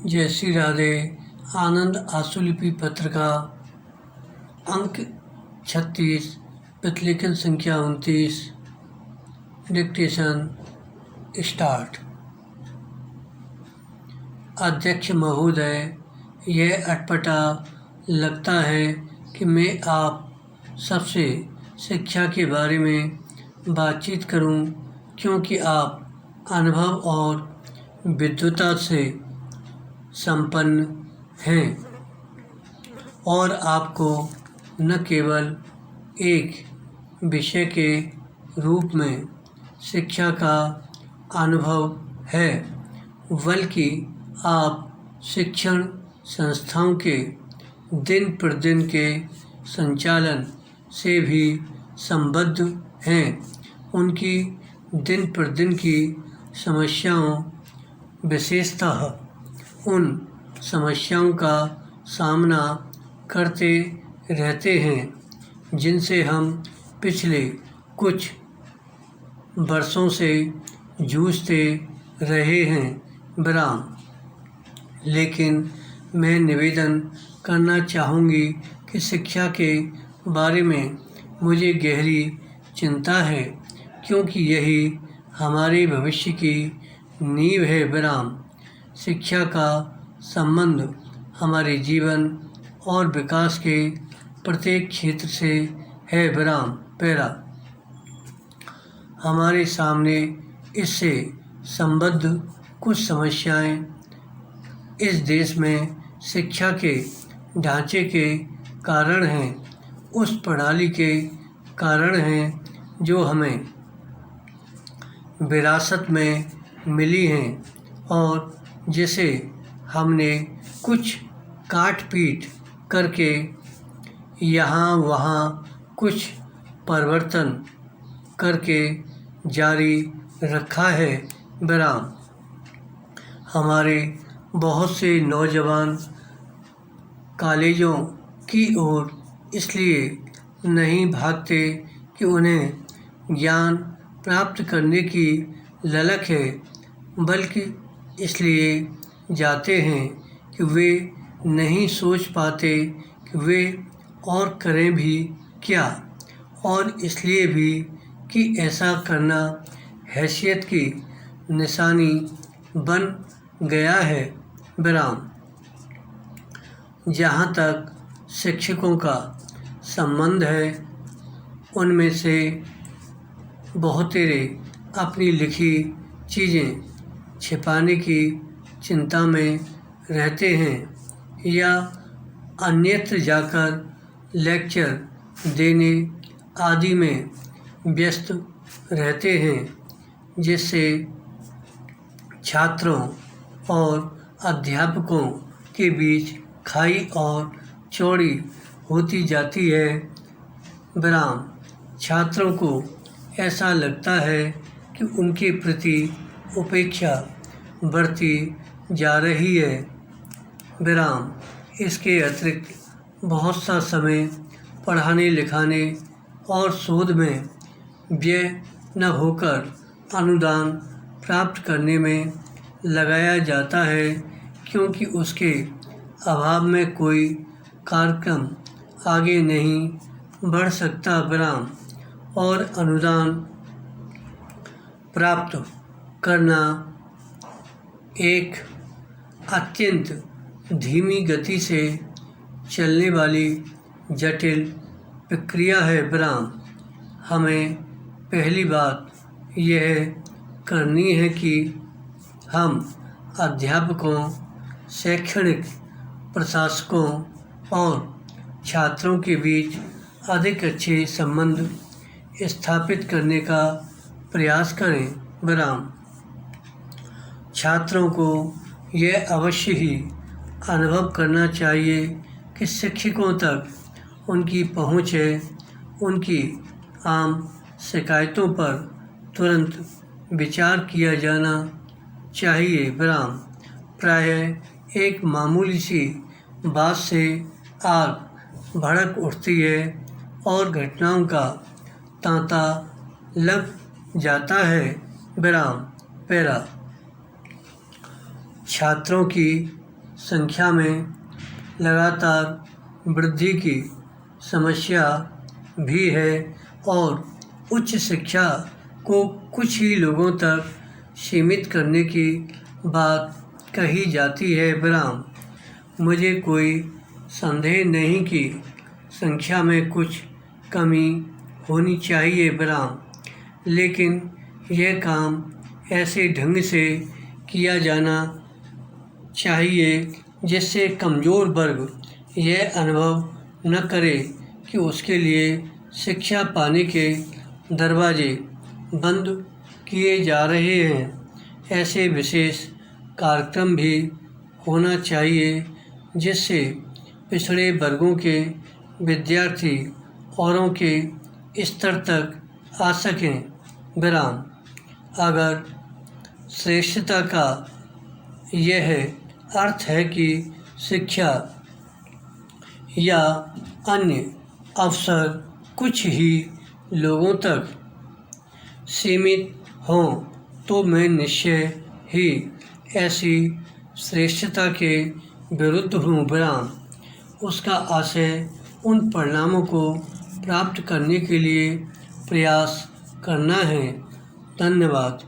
जय श्री राधे। आनंद आशुलिपि पत्र का अंक 36, प्रतिलेखन संख्या 29, डिक्टेशन स्टार्ट। अध्यक्ष महोदय, यह अटपटा लगता है कि मैं आप सबसे शिक्षा के बारे में बातचीत करूं, क्योंकि आप अनुभव और विद्वता से संपन्न हैं और आपको न केवल एक विषय के रूप में शिक्षा का अनुभव है, बल्कि आप शिक्षण संस्थाओं के दिन प्रतिदिन के संचालन से भी संबद्ध हैं। उनकी दिन प्रतिदिन की समस्याओं, विशेषतः उन समस्याओं का सामना करते रहते हैं जिनसे हम पिछले कुछ वर्षों से जूझते रहे हैं। विराम। लेकिन मैं निवेदन करना चाहूँगी कि शिक्षा के बारे में मुझे गहरी चिंता है, क्योंकि यही हमारे भविष्य की नींव है। विराम। शिक्षा का संबंध हमारे जीवन और विकास के प्रत्येक क्षेत्र से है। विराम। पैरा। हमारे सामने इससे संबद्ध कुछ समस्याएं इस देश में शिक्षा के ढांचे के कारण हैं, उस प्रणाली के कारण हैं जो हमें विरासत में मिली हैं और जिसे हमने कुछ काट पीट करके यहाँ वहाँ कुछ परिवर्तन करके जारी रखा है। विराम। हमारे बहुत से नौजवान कॉलेजों की ओर इसलिए नहीं भागते कि उन्हें ज्ञान प्राप्त करने की ललक है, बल्कि इसलिए जाते हैं कि वे नहीं सोच पाते कि वे और करें भी क्या, और इसलिए भी कि ऐसा करना हैसियत की निशानी बन गया है। विराम। जहाँ तक शिक्षकों का संबंध है, उनमें से बहुतेरे अपनी लिखी चीज़ें छिपाने की चिंता में रहते हैं या अन्यत्र जाकर लेक्चर देने आदि में व्यस्त रहते हैं, जिससे छात्रों और अध्यापकों के बीच खाई और चौड़ी होती जाती है। विराम। छात्रों को ऐसा लगता है कि उनके प्रति उपेक्षा बढ़ती जा रही है। विराम। इसके अतिरिक्त बहुत सा समय पढ़ाने लिखाने और शोध में व्यय न होकर अनुदान प्राप्त करने में लगाया जाता है, क्योंकि उसके अभाव में कोई कार्यक्रम आगे नहीं बढ़ सकता। विराम। और अनुदान प्राप्त करना एक अत्यंत धीमी गति से चलने वाली जटिल प्रक्रिया है। विराम। हमें पहली बात यह करनी है कि हम अध्यापकों, शैक्षणिक प्रशासकों और छात्रों के बीच अधिक अच्छे संबंध स्थापित करने का प्रयास करें। विराम। छात्रों को यह अवश्य ही अनुभव करना चाहिए कि शिक्षकों तक उनकी पहुँच है। उनकी आम शिकायतों पर तुरंत विचार किया जाना चाहिए। विराम। प्रायः एक मामूली सी बात से आग भड़क उठती है और घटनाओं का तांता लग जाता है। विराम। पैरा। छात्रों की संख्या में लगातार वृद्धि की समस्या भी है और उच्च शिक्षा को कुछ ही लोगों तक सीमित करने की बात कही जाती है। विराम। मुझे कोई संदेह नहीं कि संख्या में कुछ कमी होनी चाहिए। विराम। लेकिन यह काम ऐसे ढंग से किया जाना चाहिए जिससे कमज़ोर वर्ग यह अनुभव न करे कि उसके लिए शिक्षा पाने के दरवाजे बंद किए जा रहे हैं। ऐसे विशेष कार्यक्रम भी होना चाहिए जिससे पिछड़े वर्गों के विद्यार्थी औरों के स्तर तक आ सकें। विराम। अगर श्रेष्ठता का यह अर्थ है कि शिक्षा या अन्य अवसर कुछ ही लोगों तक सीमित हों तो मैं निश्चय ही ऐसी श्रेष्ठता के विरुद्ध हूँ। विराम। उसका आशय उन परिणामों को प्राप्त करने के लिए प्रयास करना है। धन्यवाद।